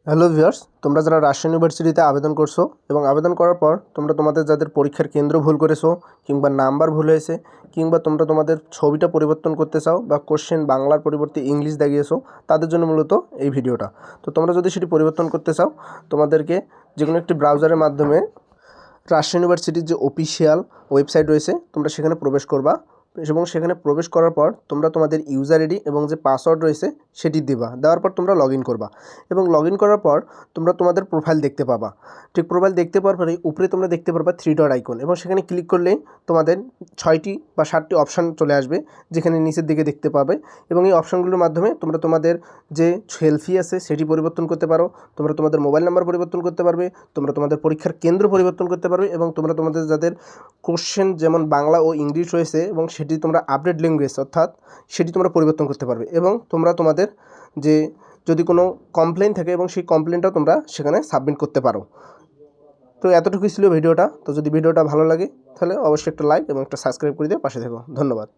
Hello viewers, তোমরা যারা রাজশাহী ইউনিভার্সিটিতে আবেদন করছো এবং আবেদন করার পর তোমরা তোমাদের যাদের পরীক্ষার কেন্দ্র ভুল করেছো কিংবা নাম্বার ভুল হয়েছে কিংবা তোমরা তোমাদের ছবিটা পরিবর্তন করতে চাও বা কোশ্চেন বাংলার পরিবর্তে ইংলিশ দেখিয়েছো, তাদের জন্য মূলত এই ভিডিওটা। তো তোমরা যদি সেটি পরিবর্তন করতে চাও, তোমাদেরকে যে কোনো একটি ব্রাউজারের মাধ্যমে রাজশাহী ইউনিভার্সিটির যে অফিসিয়াল ওয়েবসাইট রয়েছে তোমরা সেখানে প্রবেশ করবা এবং সেখানে প্রবেশ করার পর তোমরা তোমাদের ইউজার আইডি এবং যে পাসওয়ার্ড রয়েছে সেটি দেবা। দেওয়ার পর তোমরা লগ ইন করবা এবং লগ ইন করার পর তোমরা তোমাদের প্রোফাইল দেখতে পাবা। ঠিক প্রোফাইল দেখতে পাওয়ার পরে উপরে তোমরা দেখতে পারবা 3 ডট আইকন এবং সেখানে ক্লিক করলেই তোমাদের 6টি বা 7টি অপশান চলে আসবে, যেখানে নিচের দিকে দেখতে পাবে। এবং এই অপশানগুলোর মাধ্যমে তোমরা তোমাদের যে সেলফি আছে সেটি পরিবর্তন করতে পারো, তোমরা তোমাদের মোবাইল নাম্বার পরিবর্তন করতে পারবে, তোমরা তোমাদের পরীক্ষার কেন্দ্র পরিবর্তন করতে পারবে এবং তোমরা তোমাদের যাদের কোশ্চেন যেমন বাংলা ও ইংলিশ রয়েছে এবং সেটি তোমরা আপডেট ল্যাঙ্গুয়েজ অর্থাৎ সেটি তোমরা পরিবর্তন করতে পারবে এবং তোমরা তোমাদের যে যদি কোনো কমপ্লেন থাকে এবং সেই কমপ্লেনটাও তোমরা সেখানে সাবমিট করতে পারো। তো এতটুকুই ছিল ভিডিওটা। তো যদি ভিডিওটা ভালো লাগে তাহলে অবশ্যই একটা লাইক এবং একটা সাবস্ক্রাইব করে দিয়ে পাশে থেকো। ধন্যবাদ।